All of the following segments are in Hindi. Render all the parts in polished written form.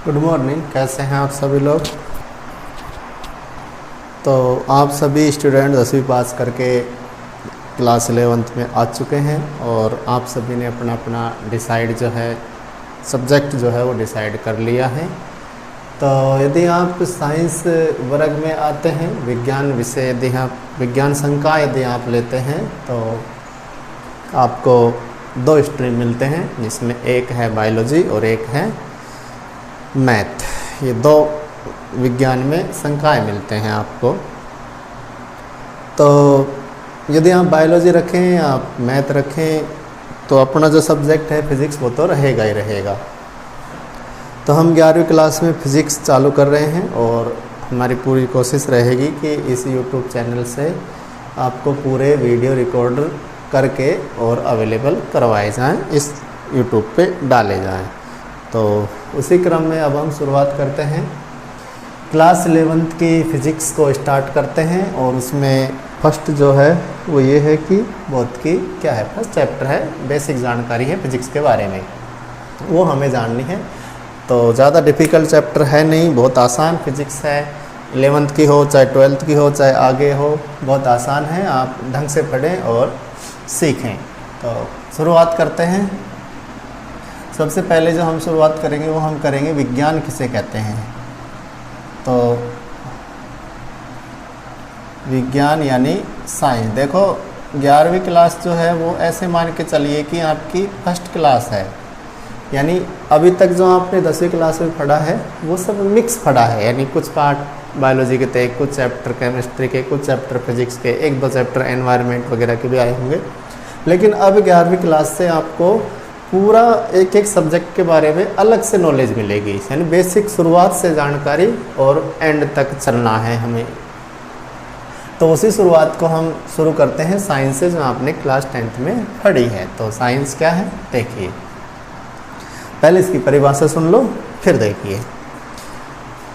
Good morning. कैसे हैं आप सभी लोग? तो आप सभी स्टूडेंट 10वीं पास करके क्लास 11th में आ चुके हैं और आप सभी ने अपना अपना डिसाइड जो है सब्जेक्ट जो है वो डिसाइड कर लिया है। तो यदि आप साइंस वर्ग में आते हैं, विज्ञान विषय यदि आप विज्ञान संकाय यदि आप लेते हैं तो आपको 2 स्ट्रीम मिलते हैं, जिसमें एक है बायोलॉजी और एक है मैथ। ये 2 विज्ञान में संकाय मिलते हैं आपको। तो यदि आप बायोलॉजी रखें या आप मैथ रखें तो अपना जो सब्जेक्ट है फिज़िक्स वो तो रहेगा ही रहेगा। तो हम 11वीं क्लास में फ़िज़िक्स चालू कर रहे हैं और हमारी पूरी कोशिश रहेगी कि इस यूट्यूब चैनल से आपको पूरे वीडियो रिकॉर्डर करके और अवेलेबल करवाए जाएं, इस यूट्यूब पे डाले जाएं। तो उसी क्रम में अब हम शुरुआत करते हैं। क्लास 11th की फ़िज़िक्स को स्टार्ट करते हैं और उसमें फर्स्ट जो है वो ये है कि भौतिकी क्या है। फर्स्ट चैप्टर है, बेसिक जानकारी है फ़िज़िक्स के बारे में, वो हमें जाननी है। तो ज़्यादा डिफ़िकल्ट चैप्टर है नहीं, बहुत आसान फ़िज़िक्स है। 11th की हो चाहे 12th की हो चाहे आगे हो, बहुत आसान है। आप ढंग से पढ़ें और सीखें। तो शुरुआत करते हैं। सबसे पहले जो हम शुरुआत करेंगे वो हम करेंगे विज्ञान किसे कहते हैं। तो विज्ञान यानी साइंस। देखो 11वीं क्लास जो है वो ऐसे मान के चलिए कि आपकी फर्स्ट क्लास है, यानी अभी तक जो आपने 10वीं क्लास में पढ़ा है वो सब मिक्स पढ़ा है। यानी कुछ पार्ट बायोलॉजी के थे, कुछ चैप्टर केमिस्ट्री के, कुछ चैप्टर फिजिक्स के, 1-2 चैप्टर एनवायरनमेंट वगैरह के भी आए होंगे। लेकिन अब 11वीं क्लास से आपको पूरा एक एक सब्जेक्ट के बारे में अलग से नॉलेज मिलेगी। यानी बेसिक शुरुआत से जानकारी और एंड तक चलना है हमें। तो उसी शुरुआत को हम शुरू करते हैं साइंस से, जो आपने क्लास 10th में पढ़ी है। तो साइंस क्या है देखिए, पहले इसकी परिभाषा सुन लो फिर देखिए।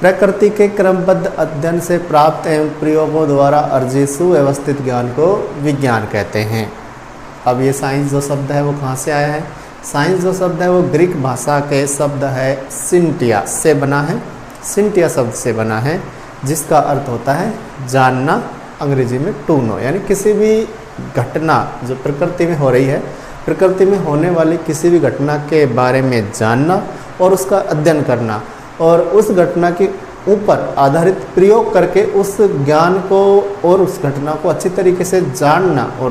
प्रकृति के क्रमबद्ध अध्ययन से प्राप्त एवं प्रयोगों द्वारा अर्जित सुव्यवस्थित ज्ञान को विज्ञान कहते हैं। अब ये साइंस जो शब्द है वो कहाँ से आया है? साइंस जो शब्द है वो ग्रीक भाषा के शब्द है सिंटिया से बना है। सिंटिया शब्द से बना है, जिसका अर्थ होता है जानना, अंग्रेजी में टू नो। यानी किसी भी घटना जो प्रकृति में हो रही है, प्रकृति में होने वाली किसी भी घटना के बारे में जानना और उसका अध्ययन करना और उस घटना के ऊपर आधारित प्रयोग करके उस ज्ञान को और उस घटना को अच्छी तरीके से जानना और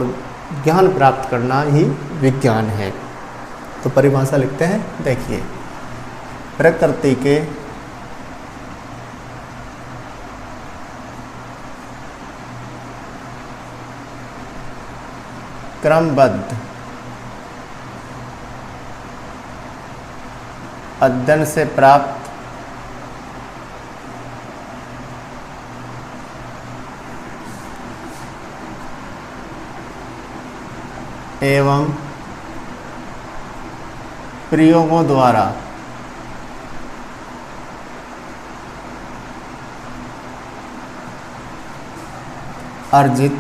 ज्ञान प्राप्त करना ही विज्ञान है। तो परिभाषा लिखते हैं, देखिए। प्रकृति के क्रमबद्ध अध्ययन से प्राप्त एवं प्रयोगों द्वारा अर्जित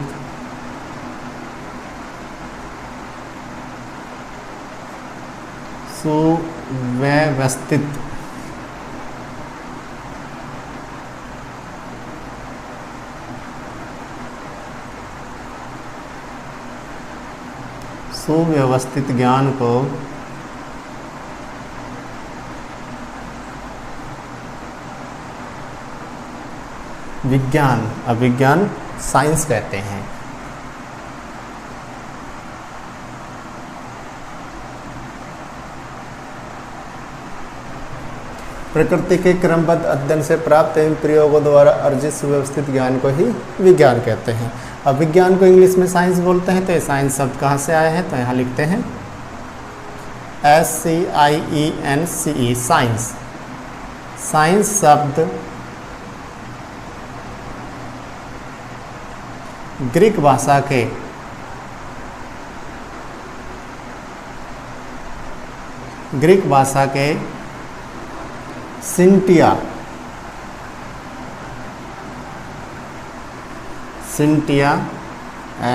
सुव्यवस्थित ज्ञान को विज्ञान, अभिज्ञान, साइंस कहते हैं। प्रकृति के क्रमबद्ध अध्ययन से प्राप्त एवं प्रयोगों द्वारा अर्जित सुव्यवस्थित ज्ञान को ही विज्ञान कहते हैं। अब विज्ञान को इंग्लिश में साइंस बोलते हैं। तो ये साइंस शब्द कहाँ से आया है? तो यहाँ लिखते हैं SCIENCE, साइंस। साइंस शब्द ग्रीक भाषा के सिंटिया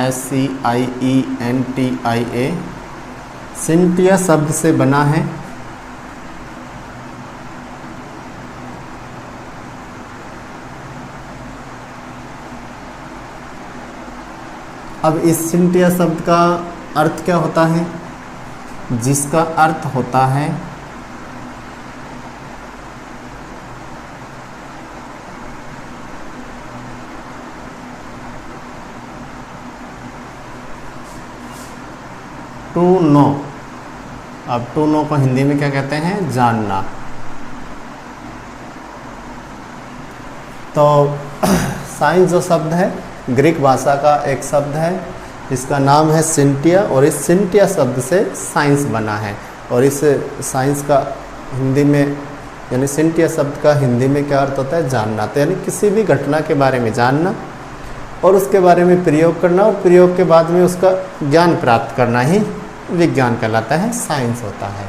SCIENTIA सिंटिया शब्द से बना है। अब इस सिंटिया शब्द का अर्थ क्या होता है? जिसका अर्थ होता है टू नो। अब टू नो को हिंदी में क्या कहते हैं? जानना। तो साइंस जो शब्द है ग्रीक भाषा का एक शब्द है, इसका नाम है सिंटिया, और इस सिंटिया शब्द से साइंस बना है। और इस साइंस का हिंदी में यानी सिंटिया शब्द का हिंदी में क्या अर्थ होता है? जानना। तो यानी किसी भी घटना के बारे में जानना और उसके बारे में प्रयोग करना, और प्रयोग के बाद में उसका ज्ञान प्राप्त करना ही विज्ञान कहलाता है, साइंस होता है।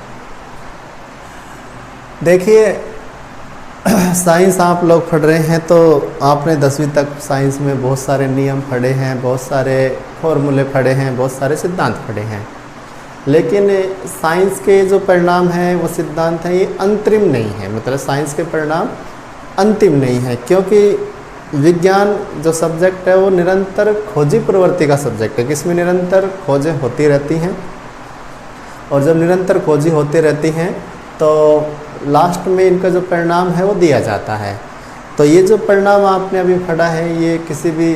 देखिए साइंस आप लोग पढ़ रहे हैं तो आपने 10वीं तक साइंस में बहुत सारे नियम पढ़े हैं, बहुत सारे फॉर्मूले पढ़े हैं, बहुत सारे सिद्धांत पढ़े हैं। लेकिन साइंस के जो परिणाम हैं वो सिद्धांत हैं, ये अंतरिम नहीं है। मतलब साइंस के परिणाम अंतिम नहीं है, क्योंकि विज्ञान जो सब्जेक्ट है वो निरंतर खोजी प्रवृत्ति का सब्जेक्ट है, जिसमें निरंतर खोजें होती रहती हैं। और जब निरंतर खोजी होती रहती हैं तो लास्ट में इनका जो परिणाम है वो दिया जाता है। तो ये जो परिणाम आपने अभी पढ़ा है, ये किसी भी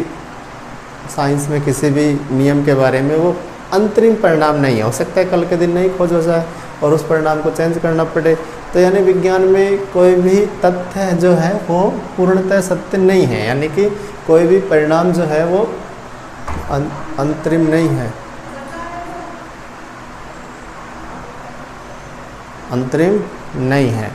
साइंस में किसी भी नियम के बारे में वो अंतरिम परिणाम नहीं है। हो सकता है कल के दिन नहीं खोज हो जाए और उस परिणाम को चेंज करना पड़े। तो यानी विज्ञान में कोई भी तथ्य जो है वो पूर्णतः सत्य नहीं है, यानी कि कोई भी परिणाम जो है वो अंतरिम नहीं है, अंतरिम नहीं है।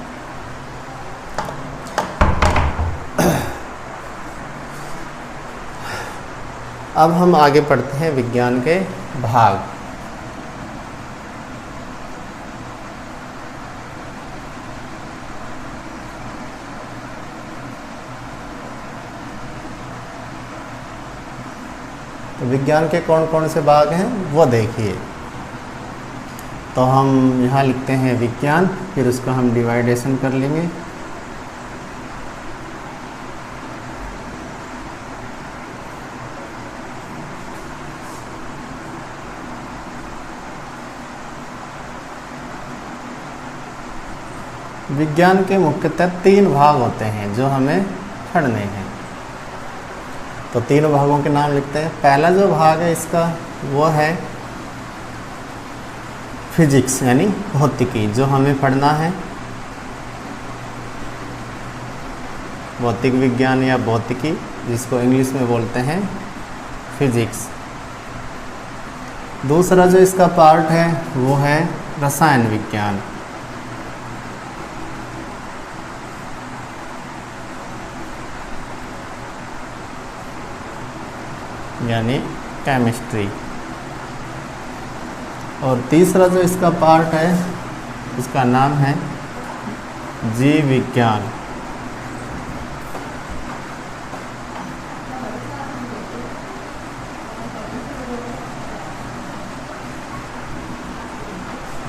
अब हम आगे पढ़ते हैं विज्ञान के भाग। तो विज्ञान के कौन कौन से भाग हैं वो देखिए। तो हम यहाँ लिखते हैं विज्ञान, फिर उसको हम डिवाइडेशन कर लेंगे। विज्ञान के मुख्यतः 3 भाग होते हैं जो हमें पढ़ने हैं। तो 3 भागों के नाम लिखते हैं। पहला जो भाग है इसका वो है फिजिक्स यानी भौतिकी, जो हमें पढ़ना है। भौतिक विज्ञान या भौतिकी, जिसको इंग्लिश में बोलते हैं फिजिक्स। दूसरा जो इसका पार्ट है वो है रसायन विज्ञान, यानी केमिस्ट्री। और तीसरा जो इसका पार्ट है इसका नाम है जीव विज्ञान।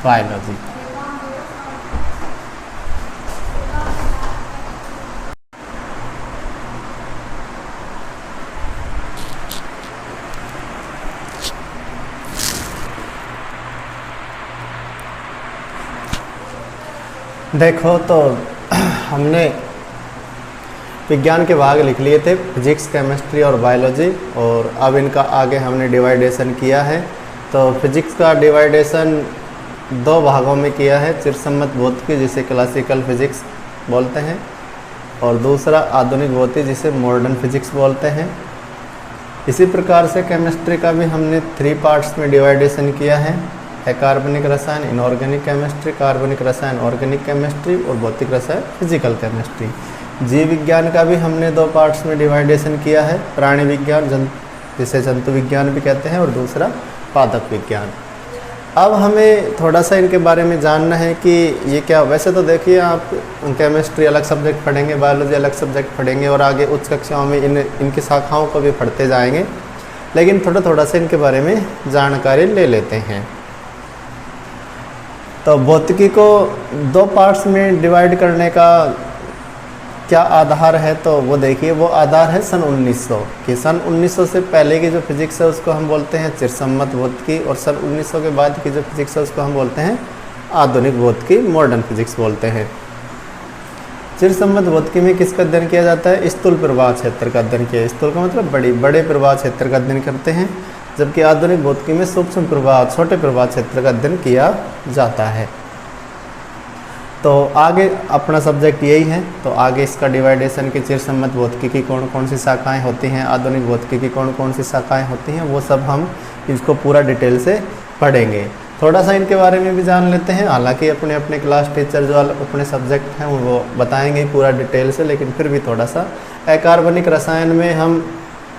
बायोलॉजी। देखो तो हमने विज्ञान के भाग लिख लिए थे, फिजिक्स, केमिस्ट्री और बायोलॉजी, और अब इनका आगे हमने डिवाइडेशन किया है। तो फिजिक्स का डिवाइडेशन 2 भागों में किया है, चिरसम्मत भौतिकी जिसे क्लासिकल फिजिक्स बोलते हैं, और दूसरा आधुनिक भौतिकी जिसे मॉडर्न फिजिक्स बोलते हैं। इसी प्रकार से केमिस्ट्री का भी हमने 3 पार्ट्स में डिवाइडेशन किया है कार्बनिक रसायन, इनऑर्गेनिक केमिस्ट्री, कार्बनिक रसायन ऑर्गेनिक केमिस्ट्री, और भौतिक रसायन फिजिकल केमिस्ट्री। जीव विज्ञान का भी हमने 2 पार्ट्स में डिवाइडेशन किया है, प्राणी विज्ञान जिसे जंतु विज्ञान भी कहते हैं, और दूसरा पादप विज्ञान। अब हमें थोड़ा सा इनके बारे में जानना है कि ये क्या। वैसे तो देखिए आप केमिस्ट्री अलग सब्जेक्ट पढ़ेंगे, बायोलॉजी अलग सब्जेक्ट पढ़ेंगे, और आगे उच्च कक्षाओं में इनकी शाखाओं को भी पढ़ते जाएंगे, लेकिन थोड़ा थोड़ा सा इनके बारे में जानकारी ले लेते हैं। तो भौतिकी को 2 पार्ट्स में डिवाइड करने का क्या आधार है, तो वो देखिए वो आधार है सन 1900 कि सन 1900 से पहले की जो फिजिक्स है उसको हम बोलते हैं चिरसम्मत भौतिकी, और सन 1900 के बाद की जो फिजिक्स है उसको हम बोलते हैं आधुनिक भौतिकी, मॉडर्न फिजिक्स बोलते हैं। चिरसम्मत भौतिकी में किसका अध्ययन किया जाता है? स्थूल प्रवाह क्षेत्र का अध्ययन किया। स्थूल का मतलब बड़े प्रवाह क्षेत्र का अध्ययन करते हैं, जबकि आधुनिक भौतिकी में सूक्ष्म प्रवाह, छोटे प्रवाह क्षेत्र का अध्ययन किया जाता है। तो आगे अपना सब्जेक्ट यही है, तो आगे इसका डिवाइडेशन कि चिरसम्मत भौतिकी की कौन कौन सी शाखाएं होती हैं, आधुनिक भौतिकी की कौन कौन सी शाखाएं होती हैं, वो सब हम इसको पूरा डिटेल से पढ़ेंगे। थोड़ा सा इनके बारे में भी जान लेते हैं, हालांकि अपने अपने क्लास टीचर जो अपने सब्जेक्ट हैं वो बताएंगे पूरा डिटेल से, लेकिन फिर भी थोड़ा सा अकार्बनिक रसायन में हम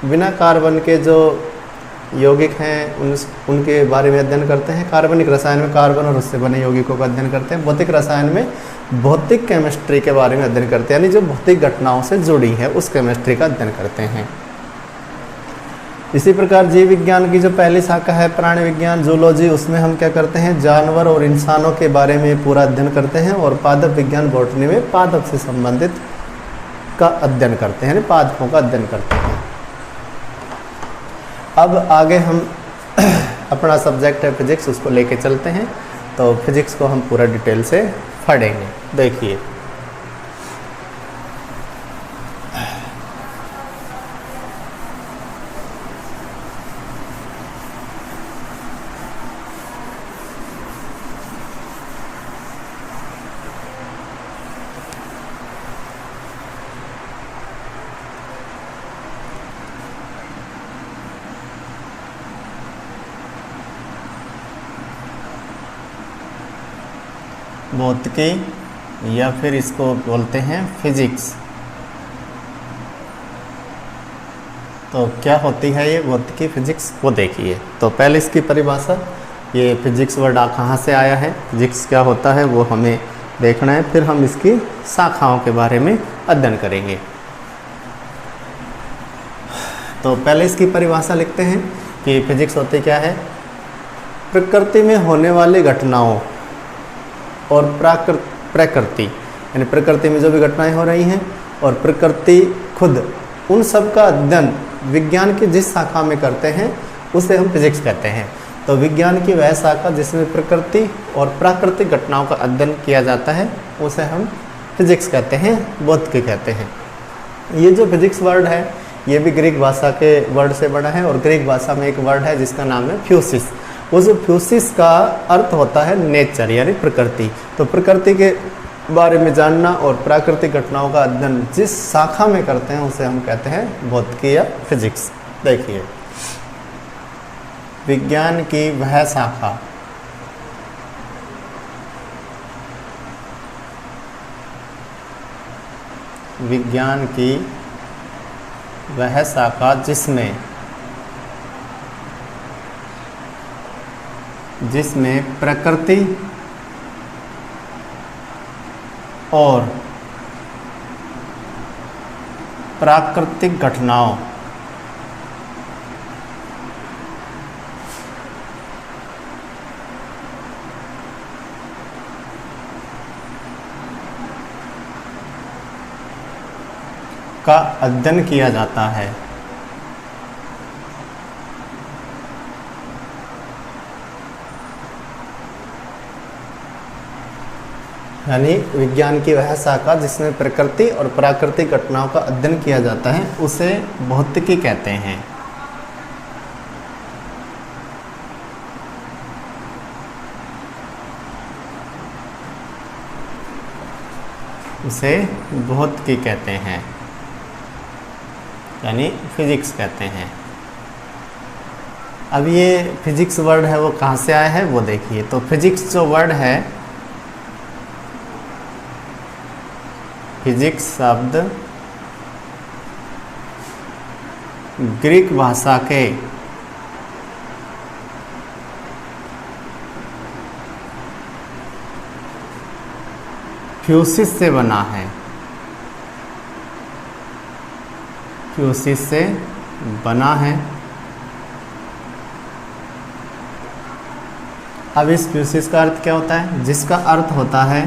बिना कार्बन के जो यौगिक हैं उनके बारे में अध्ययन करते हैं। कार्बनिक रसायन में कार्बन और उससे बने यौगिकों का अध्ययन करते हैं। भौतिक रसायन में भौतिक केमिस्ट्री के बारे में अध्ययन करते हैं, यानी जो भौतिक घटनाओं से जुड़ी है उस केमिस्ट्री का अध्ययन करते हैं। इसी प्रकार जीव विज्ञान की जो पहली शाखा है प्राणी विज्ञान, जूलॉजी, उसमें हम क्या करते हैं? जानवर और इंसानों के बारे में पूरा अध्ययन करते हैं। और पादप विज्ञान, बॉटनी में पादप से संबंधित का अध्ययन करते हैं, यानी पादपों का अध्ययन करते हैं। अब आगे हम अपना सब्जेक्ट है फिजिक्स, उसको लेके चलते हैं। तो फिजिक्स को हम पूरा डिटेल से पढ़ेंगे। देखिए भौतिकी या फिर इसको बोलते हैं फिजिक्स। तो क्या होती है ये भौतिकी फिजिक्स, वो देखिए। तो पहले इसकी परिभाषा, ये फिजिक्स वर्ड कहाँ से आया है, फिजिक्स क्या होता है वो हमें देखना है, फिर हम इसकी शाखाओं के बारे में अध्ययन करेंगे। तो पहले इसकी परिभाषा लिखते हैं कि फिजिक्स होती क्या है? प्रकृति में होने वाली घटनाओं और प्रकृति, यानी प्रकृति में जो भी घटनाएं हो रही हैं और प्रकृति खुद, उन सब का अध्ययन विज्ञान की जिस शाखा में करते हैं उसे हम फिजिक्स कहते हैं। तो विज्ञान की वह शाखा जिसमें प्रकृति और प्राकृतिक घटनाओं का अध्ययन किया जाता है उसे हम फिजिक्स कहते हैं, भौतिकी कहते हैं। ये जो फिजिक्स वर्ड है ये भी ग्रीक भाषा के वर्ड से बना है, और ग्रीक भाषा में एक वर्ड है जिसका नाम है फ्यूसिस। वो जो फ्यूसिस का अर्थ होता है नेचर, यानी प्रकृति। तो प्रकृति के बारे में जानना और प्राकृतिक घटनाओं का अध्ययन जिस शाखा में करते हैं उसे हम कहते हैं भौतिकी या फिजिक्स। देखिए विज्ञान की वह शाखा विज्ञान की वह शाखा जिसमें प्रकृति और प्राकृतिक घटनाओं का अध्ययन किया जाता है। यानी विज्ञान की वह शाखा जिसमें प्रकृति और प्राकृतिक घटनाओं का अध्ययन किया जाता है उसे भौतिकी कहते हैं। उसे भौतिकी कहते हैं, यानी फिजिक्स कहते हैं। अब ये फिजिक्स वर्ड है वो कहाँ से आया है वो देखिए। तो फिजिक्स जो वर्ड है, फिजिक्स शब्द ग्रीक भाषा के फ्यूसिस से बना है। फ्यूसिस से बना है। अब इस फ्यूसिस का अर्थ क्या होता है? जिसका अर्थ होता है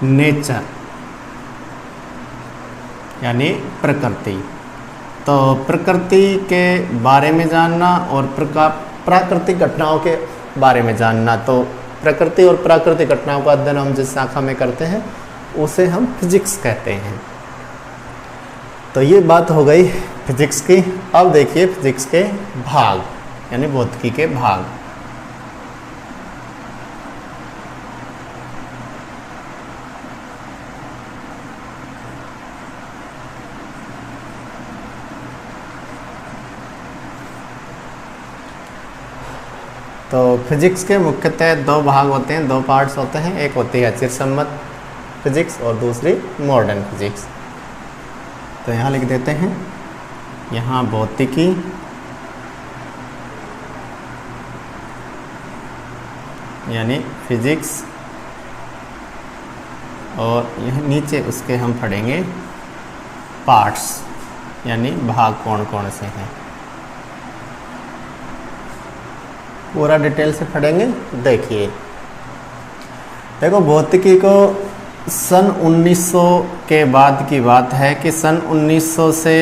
नेचर यानी प्रकृति। तो प्रकृति के बारे में जानना और प्राकृतिक घटनाओं के बारे में जानना। तो प्रकृति और प्राकृतिक घटनाओं का अध्ययन हम जिस शाखा में करते हैं उसे हम फिजिक्स कहते हैं। तो ये बात हो गई फिजिक्स की। अब देखिए फिजिक्स के भाग यानी भौतिकी के भाग। तो फिजिक्स के मुख्यतः दो भाग होते हैं, दो पार्ट्स होते हैं। एक होती है चिरसम्मत फिजिक्स और दूसरी मॉडर्न फिजिक्स। तो यहाँ लिख देते हैं, यहाँ भौतिकी यानी फिजिक्स और यह नीचे उसके हम पढ़ेंगे पार्ट्स यानी भाग कौन कौन से हैं। पूरा डिटेल से पढ़ेंगे। देखिए देखो भौतिकी को सन 1900 के बाद की बात है कि सन 1900 से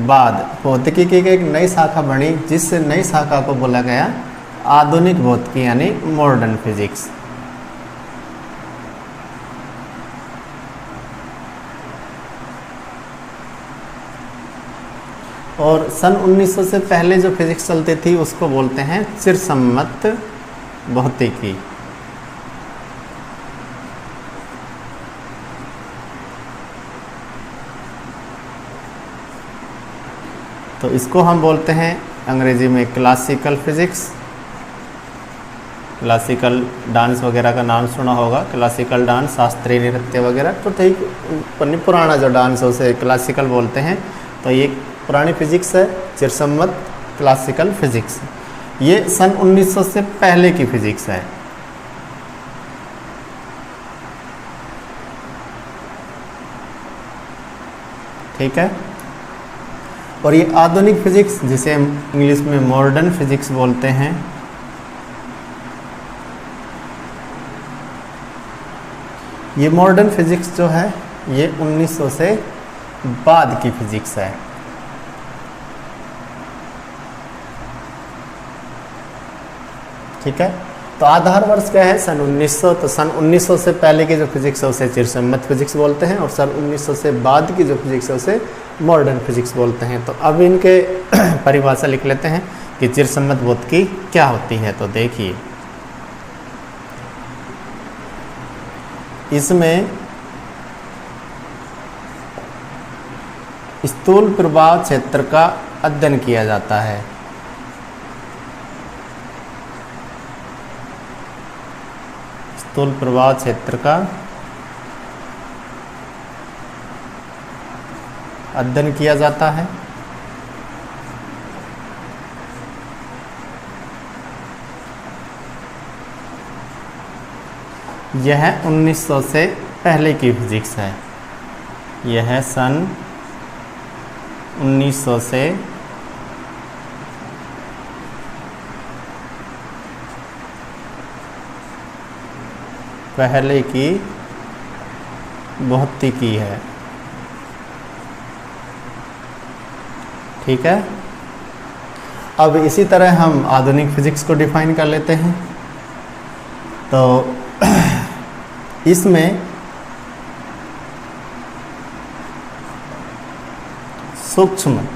बाद भौतिकी की एक नई शाखा बनी, जिस नई शाखा को बोला गया आधुनिक भौतिकी यानी मॉडर्न फिजिक्स। और सन 1900 से पहले जो फिजिक्स चलती थी उसको बोलते हैं चिरसम्मत भौतिकी। तो इसको हम बोलते हैं अंग्रेजी में क्लासिकल फिजिक्स। क्लासिकल डांस वगैरह का नाम सुना होगा, क्लासिकल डांस, शास्त्रीय नृत्य वगैरह। तो ठीक पुराना जो डांस है उसे क्लासिकल बोलते हैं। तो ये पुरानी फिजिक्स है, चिरसम्मत क्लासिकल फिजिक्स। ये सन 1900 से पहले की फिजिक्स है। ठीक है। और ये आधुनिक फिजिक्स जिसे हम इंग्लिश में मॉडर्न फिजिक्स बोलते हैं, ये मॉडर्न फिजिक्स जो है ये 1900 से बाद की फिजिक्स है। ठीक है। तो आधार वर्ष क्या है? सन 1900। तो सन 1900 से पहले की जो फिजिक्स है उसे चिरसम्मत फिजिक्स बोलते हैं और सन 1900 से बाद की जो फिजिक्स है उसे मॉडर्न फिजिक्स बोलते हैं। तो अब इनके परिभाषा लिख लेते हैं कि चिरसम्मत भौतिकी क्या होती है। तो देखिए इसमें स्थूल प्रभाव क्षेत्र का अध्ययन किया जाता है। स्थूल प्रभाव क्षेत्र का अध्ययन किया जाता है। यह 1900 से पहले की फिजिक्स है। यह सन 1900 से पहले की भौतिकी है। ठीक है। अब इसी तरह हम आधुनिक फिजिक्स को डिफाइन कर लेते हैं। तो इसमें सूक्ष्म,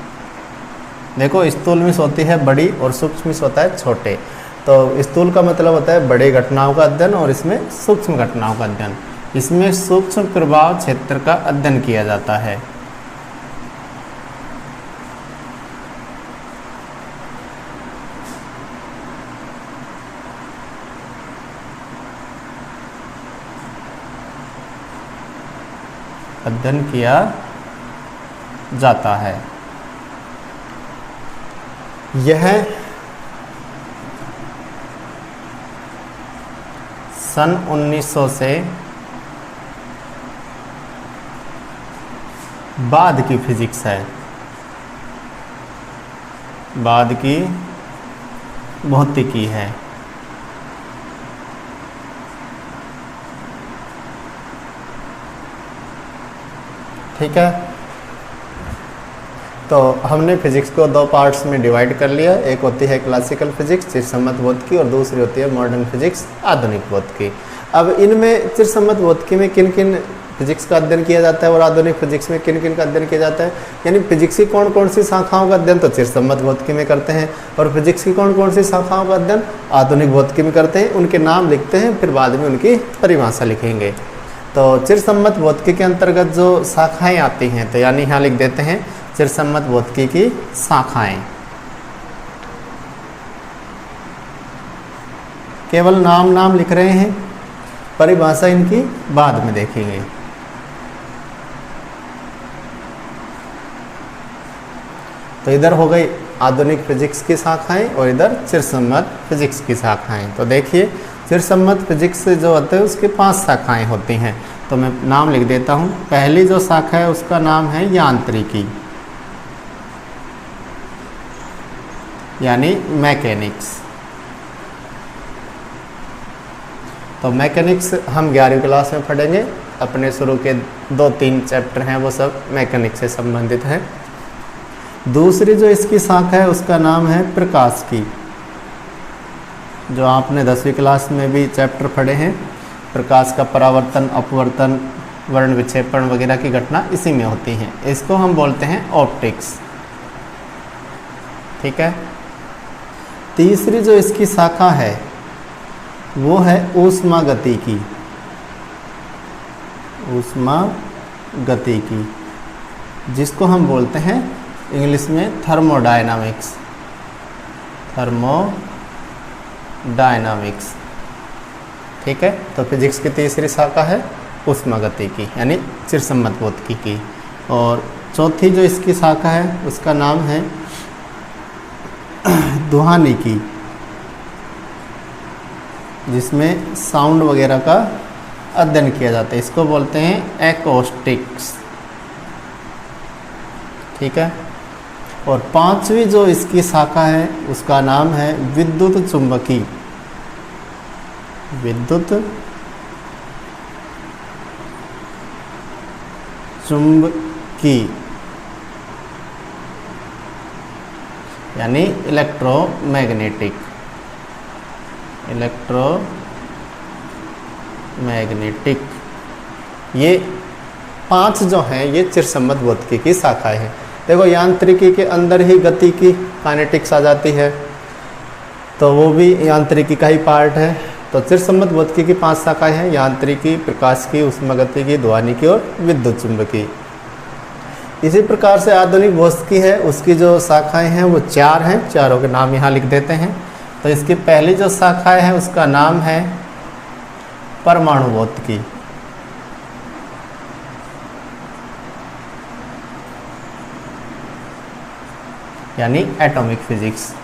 देखो स्थूल में होती है बड़ी और सूक्ष्म में होता है छोटे। तो स्थूल का मतलब होता है बड़ी घटनाओं का अध्ययन और इसमें सूक्ष्म घटनाओं का अध्ययन। इसमें सूक्ष्म प्रभाव क्षेत्र का अध्ययन किया जाता है। अध्ययन किया जाता है। यह सन 1900 से बाद की फिजिक्स है, बाद की भौतिकी है। ठीक है। तो हमने फिजिक्स को दो पार्ट्स में डिवाइड कर लिया। एक होती है क्लासिकल फिजिक्स चिरसम्मत भौतिकी और दूसरी होती है मॉडर्न फिजिक्स आधुनिक भौतिकी। अब इनमें चिरसम्मत भौतिकी में किन किन फिजिक्स का अध्ययन किया जाता है और आधुनिक फिजिक्स में किन किन का अध्ययन किया जाता है, यानी फिजिक्स की कौन कौन सी शाखाओं का अध्ययन तो चिरसम्मत भौतिकी में करते हैं और फिजिक्स की कौन कौन सी शाखाओं का अध्ययन आधुनिक भौतिकी में करते हैं। उनके नाम लिखते हैं, फिर बाद में उनकी परिभाषा लिखेंगे। तो चिरसम्मत भौतिकी के अंतर्गत जो शाखाएँ आती हैं, तो यानी यहाँ लिख देते हैं चिरसम्मत भौतिकी की शाखाएँ। केवल नाम लिख रहे हैं, परिभाषा इनकी बाद में देखेंगे। तो इधर हो गई आधुनिक फिजिक्स की शाखाएं और इधर चिरसम्मत फिजिक्स की शाखाएं। तो देखिए चिरसम्मत फिजिक्स जो होते हैं उसकी 5 शाखाएं होती हैं। तो मैं नाम लिख देता हूँ। पहली जो शाखा है उसका नाम है यांत्रिकी, यानी मैकेनिक्स। तो मैकेनिक्स हम 11वीं क्लास में पढ़ेंगे। अपने शुरू के 2-3 चैप्टर हैं वो सब मैकेनिक्स से संबंधित हैं। दूसरी जो इसकी शाखा है उसका नाम है प्रकाश की, जो आपने 10वीं क्लास में भी चैप्टर पढ़े हैं। प्रकाश का परावर्तन, अपवर्तन, वर्ण विक्षेपण वगैरह की घटना इसी में होती हैं। इसको हम बोलते हैं ऑप्टिक्स, ठीक है। तीसरी जो इसकी शाखा है वो है ऊष्मागतिकी, ऊष्मागतिकी, जिसको हम बोलते हैं इंग्लिश में थर्मोडायनामिक्स, थर्मोडायनामिक्स, ठीक है। तो फिजिक्स की तीसरी शाखा है ऊष्मागतिकी यानी चिरसम्मत भौतिकी की। और चौथी जो इसकी शाखा है उसका नाम है ध्वनिकी, जिसमें साउंड वगैरह का अध्ययन किया जाता है। इसको बोलते हैं एकॉस्टिक्स, ठीक है। और पांचवी जो इसकी शाखा है उसका नाम है विद्युत चुंबकी, विद्युत चुंबकी यानी इलेक्ट्रोमैग्नेटिक, इलेक्ट्रोमैग्नेटिक। ये 5 जो हैं ये चिरसम्मत भौतिकी की शाखाएं हैं। देखो यांत्रिकी के अंदर ही गति की काइनेटिक्स आ जाती है, तो वो भी यांत्रिकी का ही पार्ट है। तो चिरसम्मत भौतिकी की 5 शाखाएं हैं, यांत्रिकी, प्रकाश की, ऊष्मागतिकी, ध्वनिकी और विद्युत चुंबकी। इसी प्रकार से आधुनिक भौतिकी है, उसकी जो शाखाएं हैं वो 4 हैं। चारों के नाम यहाँ लिख देते हैं। तो इसकी पहली जो शाखा है उसका नाम है परमाणु भौतिकी, यानी एटॉमिक फिजिक्स।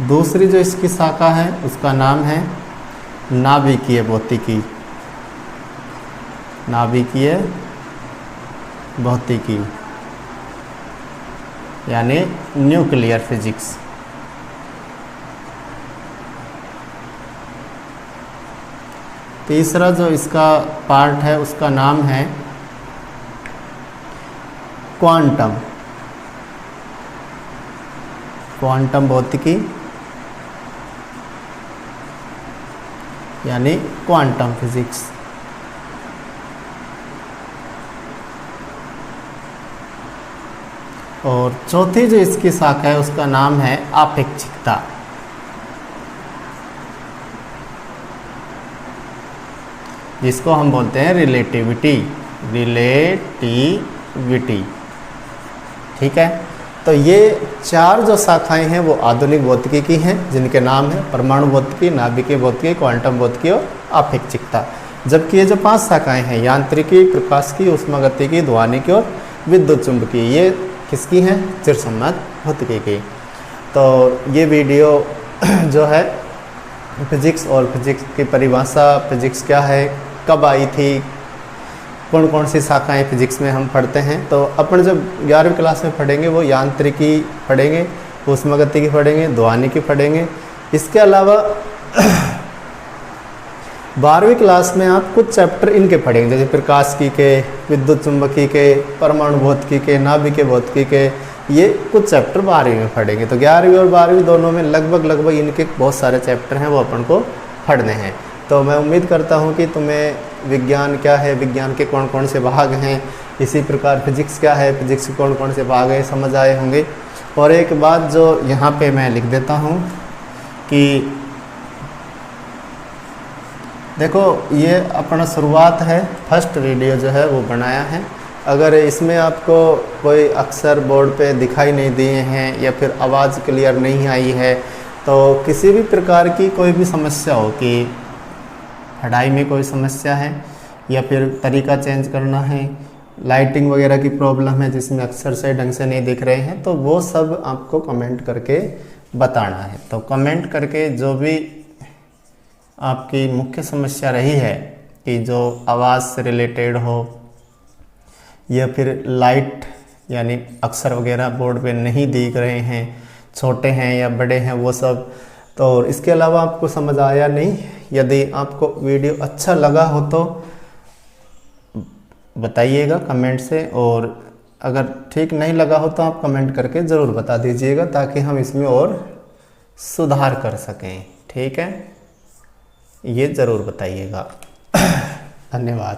दूसरी जो इसकी शाखा है उसका नाम है नाभिकीय भौतिकी, नाभिकीय भौतिकी यानी न्यूक्लियर फिजिक्स। तीसरा जो इसका पार्ट है उसका नाम है क्वांटम, क्वांटम भौतिकी यानी क्वांटम फिजिक्स। और चौथी जो इसकी शाखा है उसका नाम है आपेक्षिकता, जिसको हम बोलते हैं रिलेटिविटी, रिलेटिविटी, ठीक है। तो ये 4 जो शाखाएं हैं वो आधुनिक भौतिकी की हैं, जिनके नाम है परमाणु भौतिकी, नाभिकीय भौतिकी, क्वांटम भौतिकी और आपेक्षिकता। जबकि ये जो 5 शाखाएं हैं यांत्रिकी, प्रकाश की, ऊष्मागतिकी, ध्वनिकी और विद्युत चुंबकी, ये किसकी हैं? चिरसम्मत भौतिकी की। तो ये वीडियो जो है फिजिक्स और फिजिक्स की परिभाषा, फिजिक्स क्या है, कब आई थी, कौन कौन सी शाखाएं फिजिक्स में हम पढ़ते हैं, तो अपन जब 11वीं क्लास में पढ़ेंगे वो यांत्रिकी पढ़ेंगे, ऊष्मागतिकी पढ़ेंगे, ध्वनिकी पढ़ेंगे। इसके अलावा 12वीं क्लास में आप कुछ चैप्टर इनके पढ़ेंगे, जैसे प्रकाशिकी के, विद्युत चुंबकी के, परमाणु भौतिकी के, नाभिकीय भौतिकी के, ये कुछ चैप्टर 12वीं में पढ़ेंगे। तो 11वीं और 12वीं दोनों में लगभग इनके बहुत सारे चैप्टर हैं वो अपन को पढ़ने हैं। तो मैं उम्मीद करता हूँ कि तुम्हें विज्ञान क्या है, विज्ञान के कौन कौन से भाग हैं, इसी प्रकार फिजिक्स क्या है, फिजिक्स के कौन कौन से भाग हैं, समझ आए होंगे। और एक बात जो यहाँ पे मैं लिख देता हूँ कि देखो ये अपना शुरुआत है, फर्स्ट वीडियो जो है वो बनाया है। अगर इसमें आपको कोई अक्षर बोर्ड पे दिखाई नहीं दिए हैं या फिर आवाज़ क्लियर नहीं आई है, तो किसी भी प्रकार की कोई भी समस्या हो कि पढ़ाई में कोई समस्या है या फिर तरीका चेंज करना है, लाइटिंग वगैरह की प्रॉब्लम है जिसमें अक्षर से ढंग से नहीं दिख रहे हैं, तो वो सब आपको कमेंट करके बताना है। तो कमेंट करके जो भी आपकी मुख्य समस्या रही है कि जो आवाज़ से रिलेटेड हो या फिर लाइट यानी अक्षर वगैरह बोर्ड पे नहीं दिख रहे हैं, छोटे हैं या बड़े हैं, वो सब। तो इसके अलावा आपको समझ आया नहीं, यदि आपको वीडियो अच्छा लगा हो तो बताइएगा कमेंट से, और अगर ठीक नहीं लगा हो तो आप कमेंट करके ज़रूर बता दीजिएगा ताकि हम इसमें और सुधार कर सकें। ठीक है, ये ज़रूर बताइएगा। धन्यवाद।